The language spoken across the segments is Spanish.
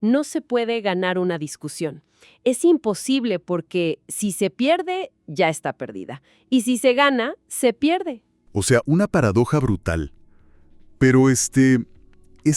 No se puede ganar una discusión. Es imposible porque si se pierde, ya está perdida. Y si se gana, se pierde. O sea, una paradoja brutal. Pero es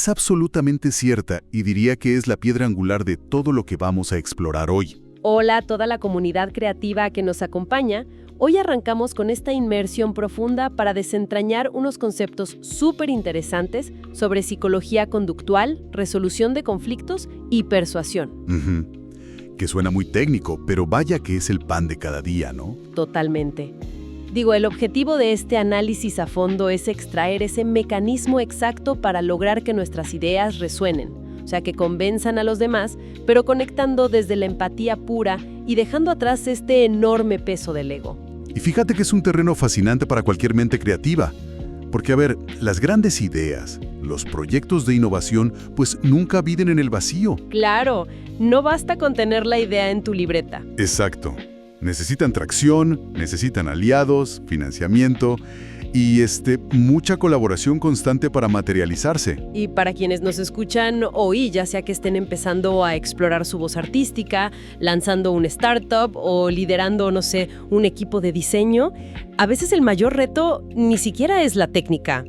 absolutamente cierta y diría que es la piedra angular de todo lo que vamos a explorar hoy. Hola a toda la comunidad creativa que nos acompaña. Hoy arrancamos con esta inmersión profunda para desentrañar unos conceptos súper interesantes sobre psicología conductual, resolución de conflictos y persuasión. Que suena muy técnico, pero vaya que es el pan de cada día, ¿no? Totalmente. Digo, el objetivo de este análisis a fondo es extraer ese mecanismo exacto para lograr que nuestras ideas resuenen, o sea, que convenzan a los demás, pero conectando desde la empatía pura y dejando atrás este enorme peso del ego. Y fíjate que es un terreno fascinante para cualquier mente creativa. Porque, a ver, las grandes ideas, los proyectos de innovación, pues nunca viven en el vacío. Claro, no basta con tener la idea en tu libreta. Exacto. Necesitan tracción, necesitan aliados, financiamiento y mucha colaboración constante para materializarse. Y para quienes nos escuchan hoy, ya sea que estén empezando a explorar su voz artística, lanzando un startup o liderando, no sé, un equipo de diseño, a veces el mayor reto ni siquiera es la técnica.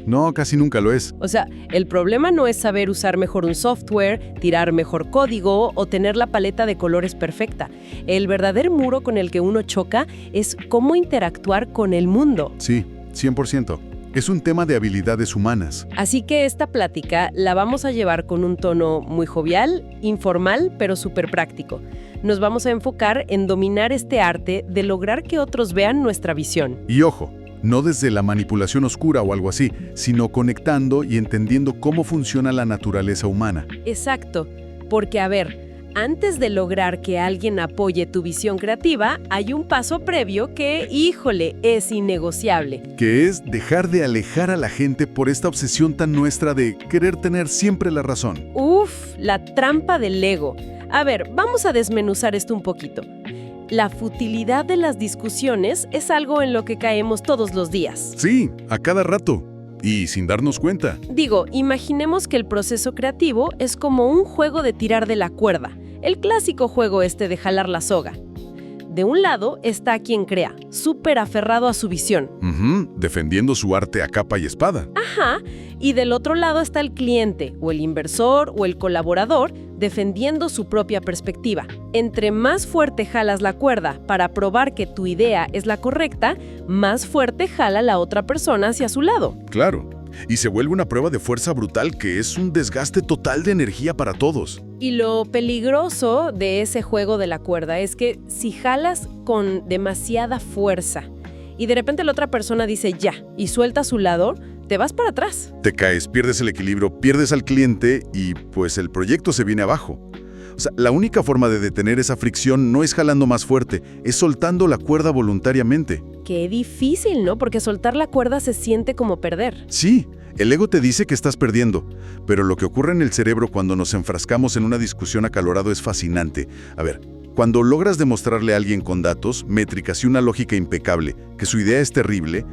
No, casi nunca lo es. O sea, el problema no es saber usar mejor un software, tirar mejor código o tener la paleta de colores perfecta. El verdadero muro con el que uno choca es cómo interactuar con el mundo. Sí. 100%. Es un tema de habilidades humanas. Así que esta plática la vamos a llevar con un tono muy jovial, informal, pero súper práctico. Nos vamos a enfocar en dominar este arte de lograr que otros vean nuestra visión. Y ojo, no desde la manipulación oscura o algo así, sino conectando y entendiendo cómo funciona la naturaleza humana. Exacto, porque a ver, antes de lograr que alguien apoye tu visión creativa, hay un paso previo que, híjole, es innegociable. Que es dejar de alejar a la gente por esta obsesión tan nuestra de querer tener siempre la razón. La trampa del ego. A ver, vamos a desmenuzar esto un poquito. La futilidad de las discusiones es algo en lo que caemos todos los días. Sí, a cada rato. Y sin darnos cuenta. Digo, imaginemos que el proceso creativo es como un juego de tirar de la cuerda. El clásico juego de jalar la soga. De un lado está quien crea, súper aferrado a su visión. Defendiendo su arte a capa y espada. Ajá, y del otro lado está el cliente, o el inversor, o el colaborador, defendiendo su propia perspectiva. Entre más fuerte jalas la cuerda para probar que tu idea es la correcta, más fuerte jala la otra persona hacia su lado. Claro, y se vuelve una prueba de fuerza brutal que es un desgaste total de energía para todos. Y lo peligroso de ese juego de la cuerda es que si jalas con demasiada fuerza y de repente la otra persona dice ya y suelta su lado, te vas para atrás. Te caes, pierdes el equilibrio, pierdes al cliente y pues el proyecto se viene abajo. O sea, la única forma de detener esa fricción no es jalando más fuerte, es soltando la cuerda voluntariamente. Qué difícil, ¿no? Porque soltar la cuerda se siente como perder. Sí, el ego te dice que estás perdiendo, pero lo que ocurre en el cerebro cuando nos enfrascamos en una discusión acalorada es fascinante. A ver, cuando logras demostrarle a alguien con datos, métricas y una lógica impecable que su idea es terrible,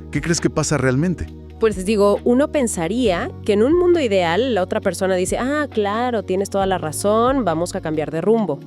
¿qué crees que pasa realmente? Pues digo, uno pensaría que en un mundo ideal la otra persona dice, claro, tienes toda la razón, vamos a cambiar de rumbo.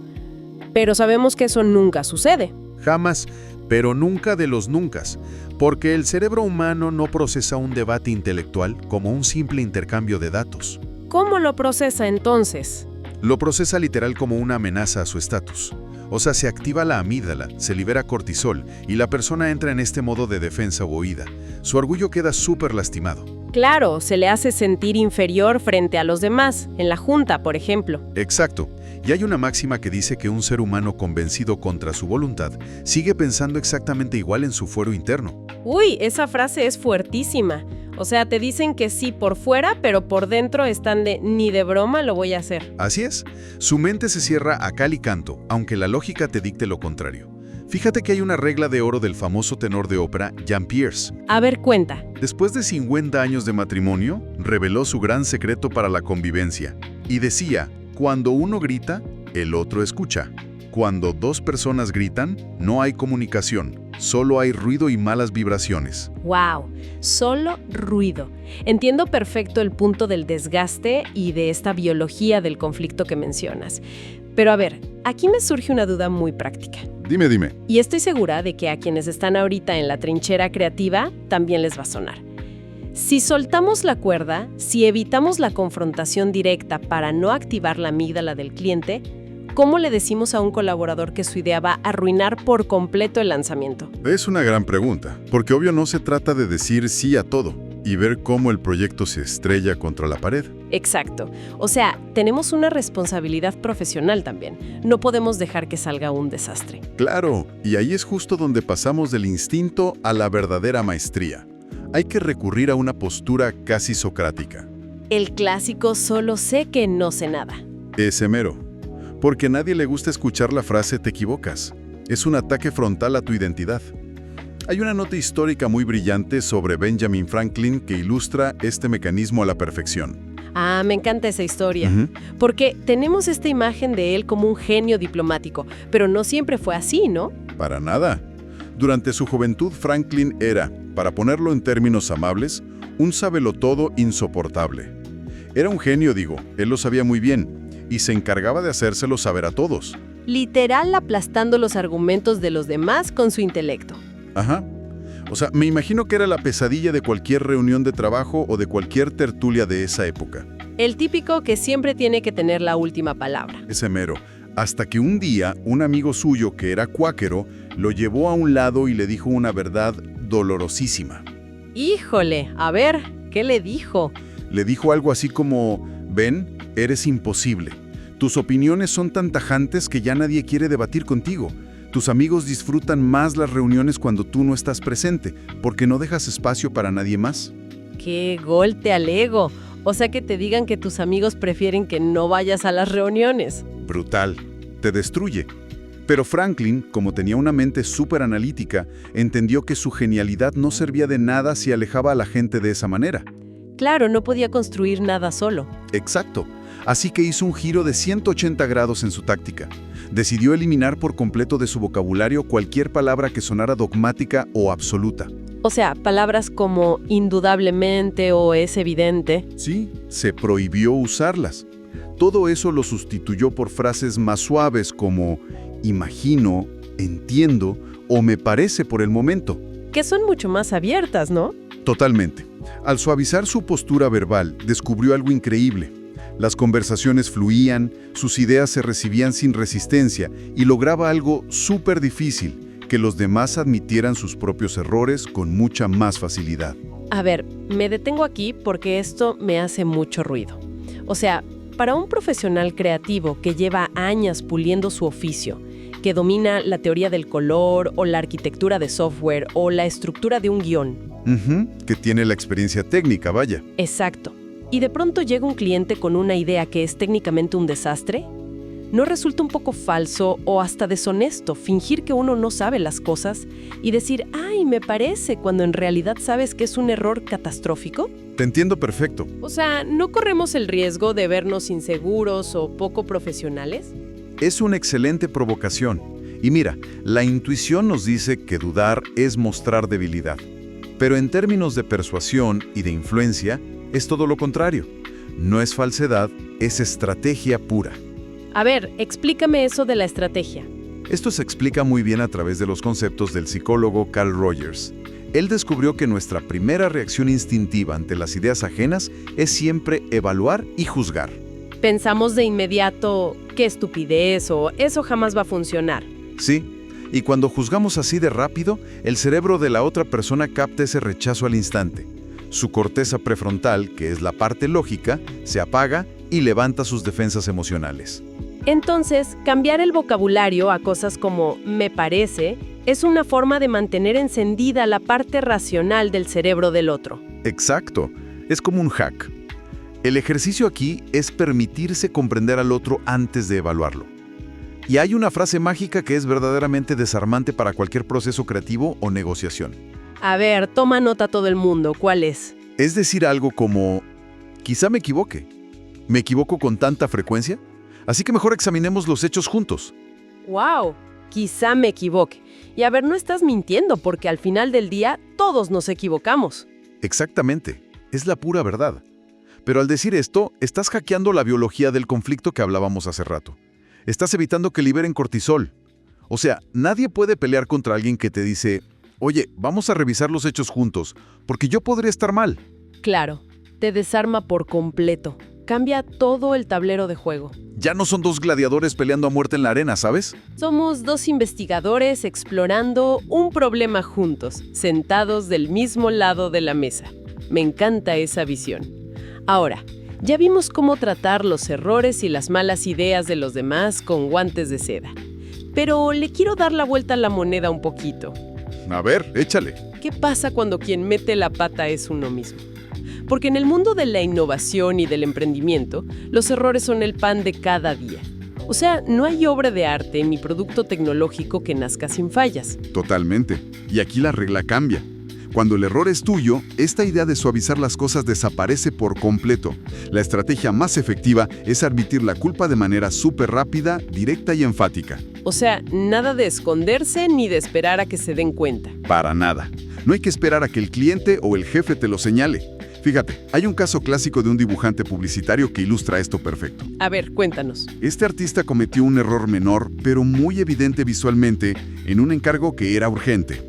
Pero sabemos que eso nunca sucede. Jamás, pero nunca de los nuncas, porque el cerebro humano no procesa un debate intelectual como un simple intercambio de datos. ¿Cómo lo procesa entonces? Lo procesa literal como una amenaza a su estatus. O sea, se activa la amígdala, se libera cortisol y la persona entra en este modo de defensa o huida. Su orgullo queda súper lastimado. Claro, se le hace sentir inferior frente a los demás, en la junta, por ejemplo. Exacto. Y hay una máxima que dice que un ser humano convencido contra su voluntad sigue pensando exactamente igual en su fuero interno. Esa frase es fuertísima. O sea, te dicen que sí por fuera, pero por dentro están de ni de broma lo voy a hacer. Así es. Su mente se cierra a cal y canto, aunque la lógica te dicte lo contrario. Fíjate que hay una regla de oro del famoso tenor de ópera, Jan Peerce. A ver, cuenta. Después de 50 años de matrimonio, reveló su gran secreto para la convivencia. Y decía, cuando uno grita, el otro escucha. Cuando dos personas gritan, no hay comunicación, Solo hay ruido y malas vibraciones. ¡Wow! Solo ruido. Entiendo perfecto el punto del desgaste y de esta biología del conflicto que mencionas. Pero a ver, aquí me surge una duda muy práctica. Dime. Y estoy segura de que a quienes están ahorita en la trinchera creativa también les va a sonar. Si soltamos la cuerda, si evitamos la confrontación directa para no activar la amígdala del cliente, ¿cómo le decimos a un colaborador que su idea va a arruinar por completo el lanzamiento? Es una gran pregunta, porque obvio no se trata de decir sí a todo y ver cómo el proyecto se estrella contra la pared. Exacto. O sea, tenemos una responsabilidad profesional también. No podemos dejar que salga un desastre. Claro, y ahí es justo donde pasamos del instinto a la verdadera maestría. Hay que recurrir a una postura casi socrática. El clásico solo sé que no sé nada. Ese mero. Porque a nadie le gusta escuchar la frase te equivocas. Es un ataque frontal a tu identidad. Hay una nota histórica muy brillante sobre Benjamin Franklin que ilustra este mecanismo a la perfección. Ah, me encanta esa historia. Porque tenemos esta imagen de él como un genio diplomático, pero no siempre fue así, ¿no? Para nada. Durante su juventud, Franklin era, para ponerlo en términos amables, un sabelotodo insoportable. Era un genio, digo, él lo sabía muy bien, y se encargaba de hacérselo saber a todos. Literal aplastando los argumentos de los demás con su intelecto. Ajá. O sea, me imagino que era la pesadilla de cualquier reunión de trabajo o de cualquier tertulia de esa época. El típico que siempre tiene que tener la última palabra. Ese mero. Hasta que un día, un amigo suyo que era cuáquero, lo llevó a un lado y le dijo una verdad dolorosísima. Híjole, a ver, ¿qué le dijo? Le dijo algo así como, ven, eres imposible. Tus opiniones son tan tajantes que ya nadie quiere debatir contigo. Tus amigos disfrutan más las reuniones cuando tú no estás presente, porque no dejas espacio para nadie más. ¡Qué golpe al ego! O sea que te digan que tus amigos prefieren que no vayas a las reuniones. Brutal. Te destruye. Pero Franklin, como tenía una mente súper analítica, entendió que su genialidad no servía de nada si alejaba a la gente de esa manera. Claro, no podía construir nada solo. Exacto. Así que hizo un giro de 180 grados en su táctica. Decidió eliminar por completo de su vocabulario cualquier palabra que sonara dogmática o absoluta. O sea, palabras como indudablemente o es evidente. Sí, se prohibió usarlas. Todo eso lo sustituyó por frases más suaves como imagino, entiendo o me parece por el momento. Que son mucho más abiertas, ¿no? Totalmente. Al suavizar su postura verbal, descubrió algo increíble. Las conversaciones fluían, sus ideas se recibían sin resistencia y lograba algo súper difícil, que los demás admitieran sus propios errores con mucha más facilidad. A ver, me detengo aquí porque esto me hace mucho ruido. O sea, para un profesional creativo que lleva años puliendo su oficio, que domina la teoría del color o la arquitectura de software o la estructura de un guión. Que tiene la experiencia técnica, vaya. Exacto. Y de pronto llega un cliente con una idea que es técnicamente un desastre. ¿No resulta un poco falso o hasta deshonesto fingir que uno no sabe las cosas y decir, ay, me parece, cuando en realidad sabes que es un error catastrófico? Te entiendo perfecto. O sea, ¿no corremos el riesgo de vernos inseguros o poco profesionales? Es una excelente provocación. Y mira, la intuición nos dice que dudar es mostrar debilidad. Pero en términos de persuasión y de influencia, es todo lo contrario. No es falsedad, es estrategia pura. A ver, explícame eso de la estrategia. Esto se explica muy bien a través de los conceptos del psicólogo Carl Rogers. Él descubrió que nuestra primera reacción instintiva ante las ideas ajenas es siempre evaluar y juzgar. Pensamos de inmediato, qué estupidez o eso jamás va a funcionar. Sí, y cuando juzgamos así de rápido, el cerebro de la otra persona capta ese rechazo al instante. Su corteza prefrontal, que es la parte lógica, se apaga y levanta sus defensas emocionales. Entonces, cambiar el vocabulario a cosas como me parece es una forma de mantener encendida la parte racional del cerebro del otro. Exacto, es como un hack. El ejercicio aquí es permitirse comprender al otro antes de evaluarlo. Y hay una frase mágica que es verdaderamente desarmante para cualquier proceso creativo o negociación. A ver, toma nota todo el mundo, ¿cuál es? Es decir algo como, quizá me equivoque. ¿Me equivoco con tanta frecuencia? Así que mejor examinemos los hechos juntos. ¡Wow! quizá me equivoque. Y a ver, no estás mintiendo, porque al final del día todos nos equivocamos. Exactamente, es la pura verdad. Pero al decir esto, estás hackeando la biología del conflicto que hablábamos hace rato. Estás evitando que liberen cortisol. O sea, nadie puede pelear contra alguien que te dice, oye, vamos a revisar los hechos juntos, porque yo podría estar mal. Claro, te desarma por completo. Cambia todo el tablero de juego. Ya no son dos gladiadores peleando a muerte en la arena, ¿sabes? Somos dos investigadores explorando un problema juntos, sentados del mismo lado de la mesa. Me encanta esa visión. Ahora, ya vimos cómo tratar los errores y las malas ideas de los demás con guantes de seda. Pero le quiero dar la vuelta a la moneda un poquito. A ver, échale. ¿Qué pasa cuando quien mete la pata es uno mismo? Porque en el mundo de la innovación y del emprendimiento, los errores son el pan de cada día. O sea, no hay obra de arte ni producto tecnológico que nazca sin fallas. Totalmente. Y aquí la regla cambia. Cuando el error es tuyo, esta idea de suavizar las cosas desaparece por completo. La estrategia más efectiva es admitir la culpa de manera súper rápida, directa y enfática. O sea, nada de esconderse ni de esperar a que se den cuenta. Para nada. No hay que esperar a que el cliente o el jefe te lo señale. Fíjate, hay un caso clásico de un dibujante publicitario que ilustra esto perfecto. A ver, cuéntanos. Este artista cometió un error menor, pero muy evidente visualmente, en un encargo que era urgente.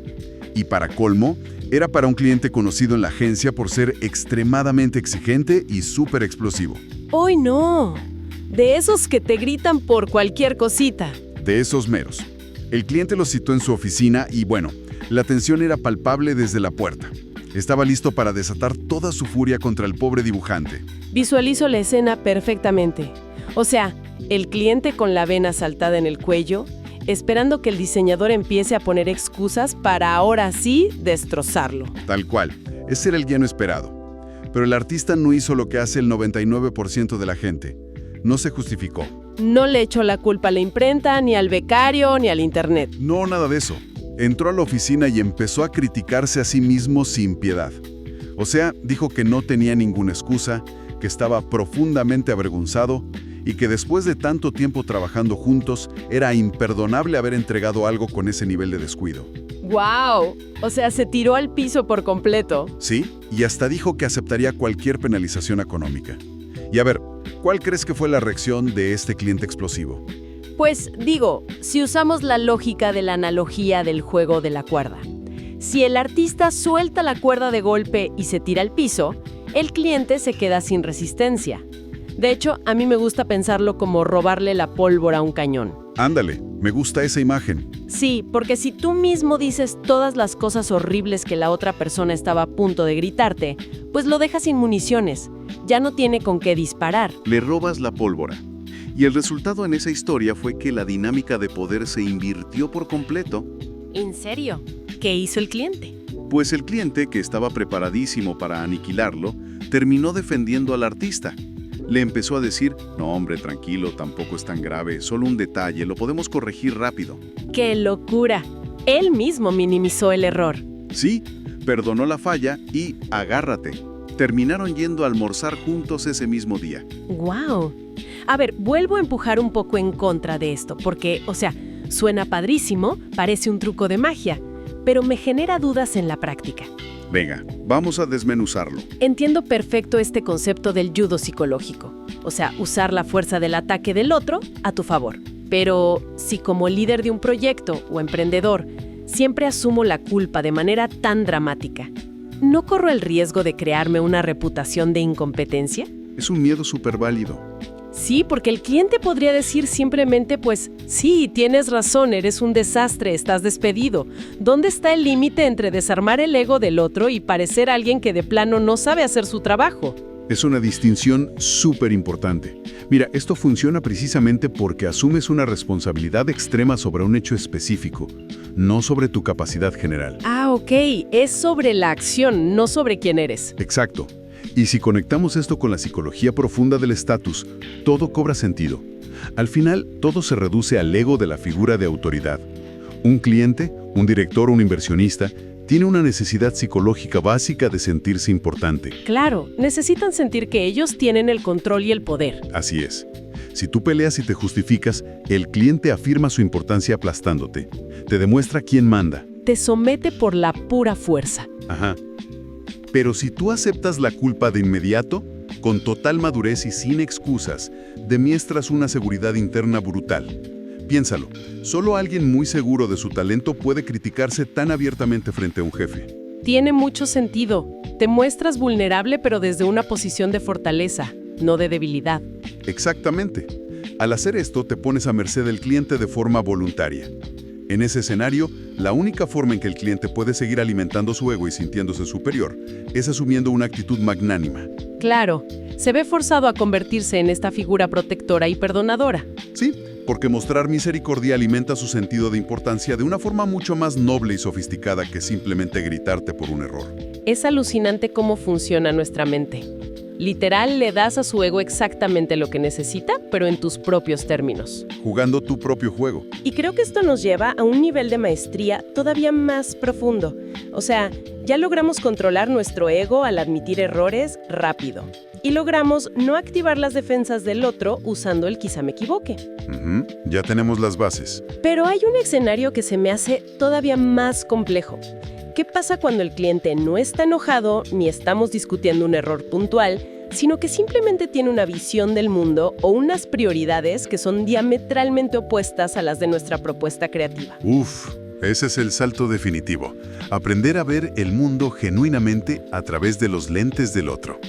Y para colmo, era para un cliente conocido en la agencia por ser extremadamente exigente y súper explosivo. ¡Ay, no! De esos que te gritan por cualquier cosita. De esos meros. El cliente lo citó en su oficina y bueno, la tensión era palpable desde la puerta. Estaba listo para desatar toda su furia contra el pobre dibujante. Visualizo la escena perfectamente. O sea, el cliente con la vena saltada en el cuello, esperando que el diseñador empiece a poner excusas para ahora sí destrozarlo. Tal cual. Ese era el guión esperado. Pero el artista no hizo lo que hace el 99% de la gente. No se justificó. No le echó la culpa a la imprenta, ni al becario, ni al internet. No, nada de eso. Entró a la oficina y empezó a criticarse a sí mismo sin piedad. O sea, dijo que no tenía ninguna excusa, que estaba profundamente avergonzado y que después de tanto tiempo trabajando juntos, era imperdonable haber entregado algo con ese nivel de descuido. ¡Guau! O sea, se tiró al piso por completo. Sí, y hasta dijo que aceptaría cualquier penalización económica. Y a ver, ¿cuál crees que fue la reacción de este cliente explosivo? Pues digo, si usamos la lógica de la analogía del juego de la cuerda, si el artista suelta la cuerda de golpe y se tira al piso, el cliente se queda sin resistencia. De hecho, a mí me gusta pensarlo como robarle la pólvora a un cañón. Ándale, me gusta esa imagen. Sí, porque si tú mismo dices todas las cosas horribles que la otra persona estaba a punto de gritarte, pues lo dejas sin municiones. Ya no tiene con qué disparar. Le robas la pólvora. Y el resultado en esa historia fue que la dinámica de poder se invirtió por completo. ¿En serio? ¿Qué hizo el cliente? Pues el cliente, que estaba preparadísimo para aniquilarlo, terminó defendiendo al artista. Le empezó a decir, no hombre, tranquilo, tampoco es tan grave, solo un detalle, lo podemos corregir rápido. ¡Qué locura! Él mismo minimizó el error. Sí, perdonó la falla y agárrate. Terminaron yendo a almorzar juntos ese mismo día. ¡Guau! A ver, vuelvo a empujar un poco en contra de esto, porque, o sea, suena padrísimo, parece un truco de magia, pero me genera dudas en la práctica. Venga, vamos a desmenuzarlo. Entiendo perfecto este concepto del judo psicológico, o sea, usar la fuerza del ataque del otro a tu favor. Pero si como líder de un proyecto o emprendedor siempre asumo la culpa de manera tan dramática, ¿no corro el riesgo de crearme una reputación de incompetencia? Es un miedo súper válido. Sí, porque el cliente podría decir simplemente, pues, sí, tienes razón, eres un desastre, estás despedido. ¿Dónde está el límite entre desarmar el ego del otro y parecer alguien que de plano no sabe hacer su trabajo? Es una distinción súper importante. Mira, esto funciona precisamente porque asumes una responsabilidad extrema sobre un hecho específico, no sobre tu capacidad general. Ah, ok, es sobre la acción, no sobre quién eres. Exacto. Y si conectamos esto con la psicología profunda del estatus, todo cobra sentido. Al final, todo se reduce al ego de la figura de autoridad. Un cliente, un director o un inversionista tiene una necesidad psicológica básica de sentirse importante. Claro, necesitan sentir que ellos tienen el control y el poder. Así es. Si tú peleas y te justificas, el cliente afirma su importancia aplastándote. Te demuestra quién manda. Te somete por la pura fuerza. Ajá. Pero si tú aceptas la culpa de inmediato, con total madurez y sin excusas, demuestras una seguridad interna brutal. Piénsalo, solo alguien muy seguro de su talento puede criticarse tan abiertamente frente a un jefe. Tiene mucho sentido. Te muestras vulnerable pero desde una posición de fortaleza, no de debilidad. Exactamente. Al hacer esto, te pones a merced del cliente de forma voluntaria. En ese escenario, la única forma en que el cliente puede seguir alimentando su ego y sintiéndose superior es asumiendo una actitud magnánima. Claro, se ve forzado a convertirse en esta figura protectora y perdonadora. Sí, porque mostrar misericordia alimenta su sentido de importancia de una forma mucho más noble y sofisticada que simplemente gritarte por un error. Es alucinante cómo funciona nuestra mente. Literal, le das a su ego exactamente lo que necesita, pero en tus propios términos. Jugando tu propio juego. Y creo que esto nos lleva a un nivel de maestría todavía más profundo. O sea, ya logramos controlar nuestro ego al admitir errores rápido. Y logramos no activar las defensas del otro usando el quizá me equivoque. Ya tenemos las bases. Pero hay un escenario que se me hace todavía más complejo. ¿Qué pasa cuando el cliente no está enojado ni estamos discutiendo un error puntual, sino que simplemente tiene una visión del mundo o unas prioridades que son diametralmente opuestas a las de nuestra propuesta creativa? Ese es el salto definitivo. Aprender a ver el mundo genuinamente a través de los lentes del otro.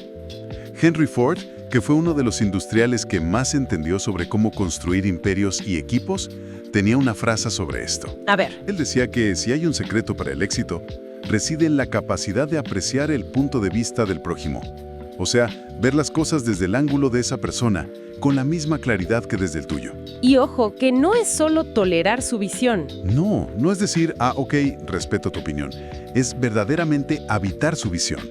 Henry Ford, que fue uno de los industriales que más entendió sobre cómo construir imperios y equipos, tenía una frase sobre esto. A ver. Él decía que si hay un secreto para el éxito, reside en la capacidad de apreciar el punto de vista del prójimo. O sea, ver las cosas desde el ángulo de esa persona, con la misma claridad que desde el tuyo. Y ojo, que no es solo tolerar su visión. No es decir, ok, respeto tu opinión. Es verdaderamente habitar su visión.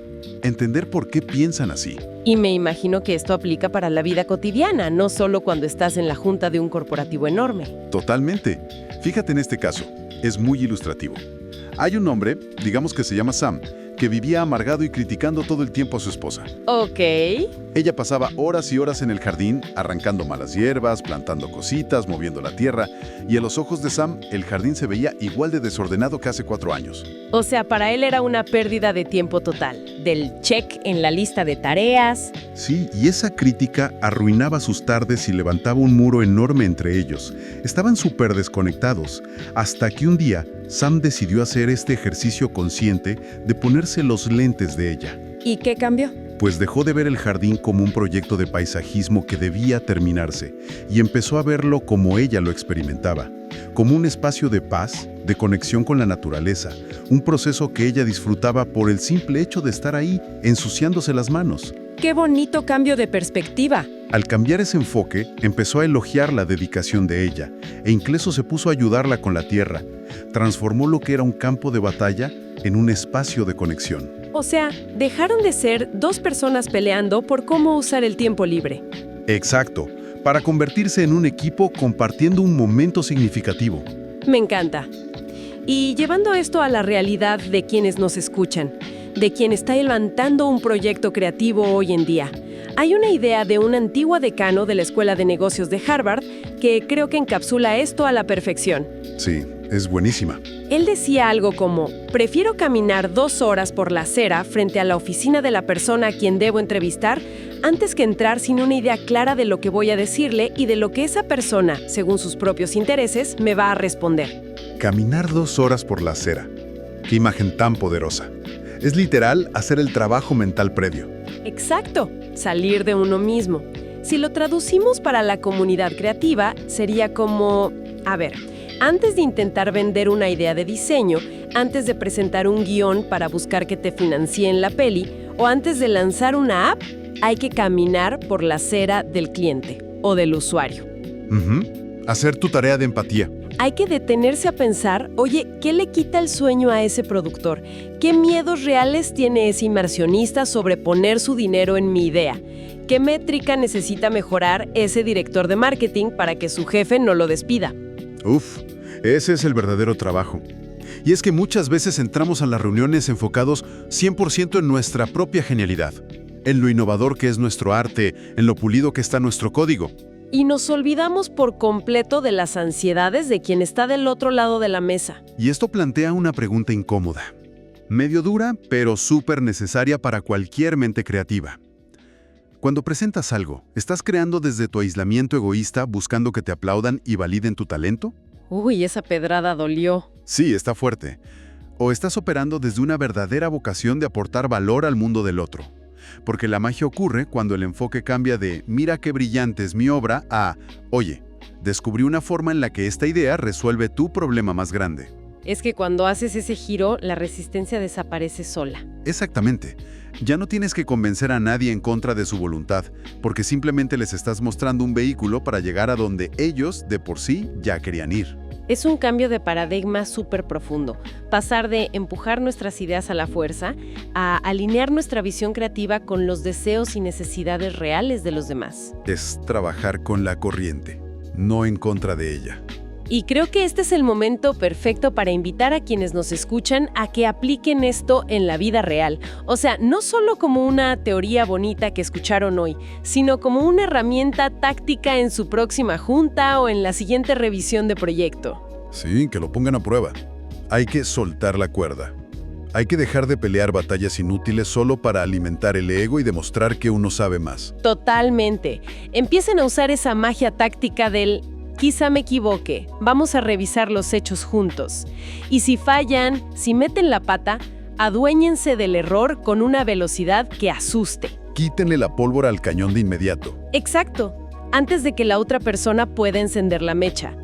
Entender por qué piensan así. Y me imagino que esto aplica para la vida cotidiana, no solo cuando estás en la junta de un corporativo enorme. Totalmente. Fíjate en este caso, es muy ilustrativo. Hay un hombre, digamos que se llama Sam, que vivía amargado y criticando todo el tiempo a su esposa. Ok. Ella pasaba horas y horas en el jardín, arrancando malas hierbas, plantando cositas, moviendo la tierra, y a los ojos de Sam, el jardín se veía igual de desordenado que hace 4 años. O sea, para él era una pérdida de tiempo total. Del check en la lista de tareas. Sí, y esa crítica arruinaba sus tardes y levantaba un muro enorme entre ellos. Estaban súper desconectados, hasta que un día Sam decidió hacer este ejercicio consciente de ponerse los lentes de ella. ¿Y qué cambió? Pues dejó de ver el jardín como un proyecto de paisajismo que debía terminarse y empezó a verlo como ella lo experimentaba, como un espacio de paz, de conexión con la naturaleza, un proceso que ella disfrutaba por el simple hecho de estar ahí, ensuciándose las manos. ¡Qué bonito cambio de perspectiva! Al cambiar ese enfoque, empezó a elogiar la dedicación de ella e incluso se puso a ayudarla con la tierra. Transformó lo que era un campo de batalla en un espacio de conexión. O sea, dejaron de ser 2 personas peleando por cómo usar el tiempo libre. Exacto, para convertirse en un equipo compartiendo un momento significativo. Me encanta. Y llevando esto a la realidad de quienes nos escuchan, de quien está levantando un proyecto creativo hoy en día. Hay una idea de un antiguo decano de la Escuela de Negocios de Harvard que creo que encapsula esto a la perfección. Sí, es buenísima. Él decía algo como, prefiero caminar 2 horas por la acera frente a la oficina de la persona a quien debo entrevistar antes que entrar sin una idea clara de lo que voy a decirle y de lo que esa persona, según sus propios intereses, me va a responder. Caminar 2 horas por la acera. Qué imagen tan poderosa. Es literal hacer el trabajo mental previo. Exacto, salir de uno mismo. Si lo traducimos para la comunidad creativa, sería como, antes de intentar vender una idea de diseño, antes de presentar un guión para buscar que te financien la peli, o antes de lanzar una app, hay que caminar por la acera del cliente o del usuario. Hacer tu tarea de empatía. Hay que detenerse a pensar, oye, ¿qué le quita el sueño a ese productor? ¿Qué miedos reales tiene ese inversionista sobre poner su dinero en mi idea? ¿Qué métrica necesita mejorar ese director de marketing para que su jefe no lo despida? Ese es el verdadero trabajo. Y es que muchas veces entramos a las reuniones enfocados 100% en nuestra propia genialidad, en lo innovador que es nuestro arte, en lo pulido que está nuestro código. y nos olvidamos por completo de las ansiedades de quien está del otro lado de la mesa. Y esto plantea una pregunta incómoda. Medio dura, pero súper necesaria para cualquier mente creativa. Cuando presentas algo, ¿estás creando desde tu aislamiento egoísta buscando que te aplaudan y validen tu talento? Uy, esa pedrada dolió. Sí, está fuerte. ¿O estás operando desde una verdadera vocación de aportar valor al mundo del otro? Porque la magia ocurre cuando el enfoque cambia de «mira qué brillante es mi obra» a «oye, descubrí una forma en la que esta idea resuelve tu problema más grande». Es que cuando haces ese giro, la resistencia desaparece sola. Exactamente. Ya no tienes que convencer a nadie en contra de su voluntad, porque simplemente les estás mostrando un vehículo para llegar a donde ellos, de por sí, ya querían ir. Es un cambio de paradigma súper profundo. Pasar de empujar nuestras ideas a la fuerza a alinear nuestra visión creativa con los deseos y necesidades reales de los demás. Es trabajar con la corriente, no en contra de ella. Y creo que este es el momento perfecto para invitar a quienes nos escuchan a que apliquen esto en la vida real. O sea, no solo como una teoría bonita que escucharon hoy, sino como una herramienta táctica en su próxima junta o en la siguiente revisión de proyecto. Sí, que lo pongan a prueba. Hay que soltar la cuerda. Hay que dejar de pelear batallas inútiles solo para alimentar el ego y demostrar que uno sabe más. Totalmente. Empiecen a usar esa magia táctica del «quizá me equivoque, vamos a revisar los hechos juntos». Y si fallan, si meten la pata, aduéñense del error con una velocidad que asuste. Quítenle la pólvora al cañón de inmediato. Exacto, antes de que la otra persona pueda encender la mecha.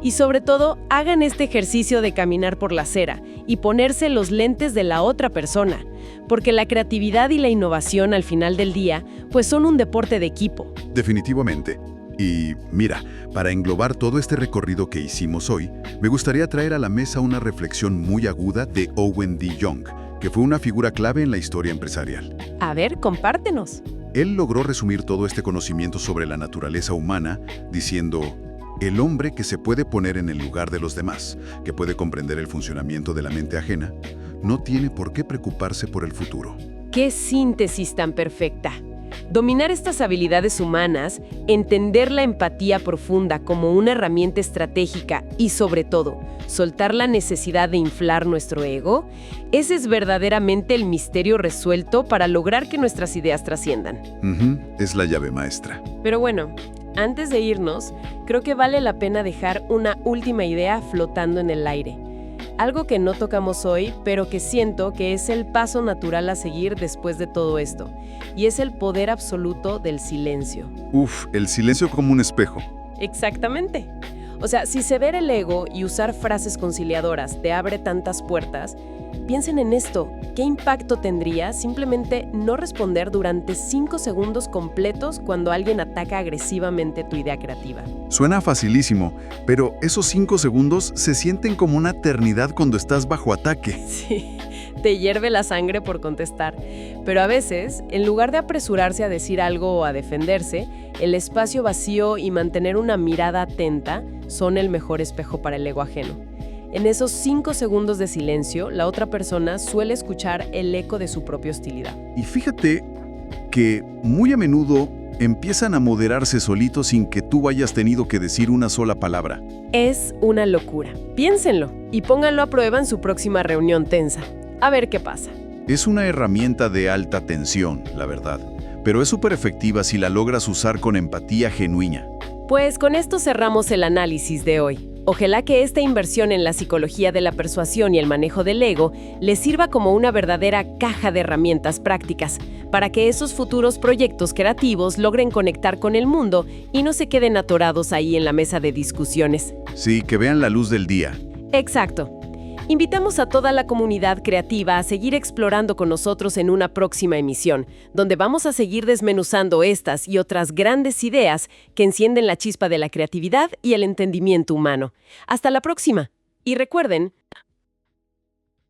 Y sobre todo, hagan este ejercicio de caminar por la acera y ponerse los lentes de la otra persona, porque la creatividad y la innovación al final del día, pues son un deporte de equipo. Definitivamente. Y mira, para englobar todo este recorrido que hicimos hoy, me gustaría traer a la mesa una reflexión muy aguda de Owen D. Young, que fue una figura clave en la historia empresarial. A ver, compártenos. Él logró resumir todo este conocimiento sobre la naturaleza humana diciendo: el hombre que se puede poner en el lugar de los demás, que puede comprender el funcionamiento de la mente ajena, no tiene por qué preocuparse por el futuro. ¡Qué síntesis tan perfecta! Dominar estas habilidades humanas, entender la empatía profunda como una herramienta estratégica y, sobre todo, soltar la necesidad de inflar nuestro ego, ese es verdaderamente el misterio resuelto para lograr que nuestras ideas trasciendan. Es la llave maestra. Pero bueno, antes de irnos, creo que vale la pena dejar una última idea flotando en el aire. Algo que no tocamos hoy, pero que siento que es el paso natural a seguir después de todo esto, y es el poder absoluto del silencio. El silencio como un espejo. Exactamente. O sea, si ceder el ego y usar frases conciliadoras te abre tantas puertas, piensen en esto. ¿Qué impacto tendría simplemente no responder durante 5 segundos completos cuando alguien ataca agresivamente tu idea creativa? Suena facilísimo, pero esos 5 segundos se sienten como una eternidad cuando estás bajo ataque. Sí, te hierve la sangre por contestar. Pero a veces, en lugar de apresurarse a decir algo o a defenderse, el espacio vacío y mantener una mirada atenta son el mejor espejo para el ego ajeno. En esos 5 segundos de silencio, la otra persona suele escuchar el eco de su propia hostilidad. Y fíjate que muy a menudo empiezan a moderarse solitos sin que tú hayas tenido que decir una sola palabra. Es una locura. Piénsenlo y pónganlo a prueba en su próxima reunión tensa. A ver qué pasa. Es una herramienta de alta tensión, la verdad, pero es súper efectiva si la logras usar con empatía genuina. Pues con esto cerramos el análisis de hoy. Ojalá que esta inversión en la psicología de la persuasión y el manejo del ego les sirva como una verdadera caja de herramientas prácticas para que esos futuros proyectos creativos logren conectar con el mundo y no se queden atorados ahí en la mesa de discusiones. Sí, que vean la luz del día. Exacto. Invitamos a toda la comunidad creativa a seguir explorando con nosotros en una próxima emisión, donde vamos a seguir desmenuzando estas y otras grandes ideas que encienden la chispa de la creatividad y el entendimiento humano. Hasta la próxima. Y recuerden,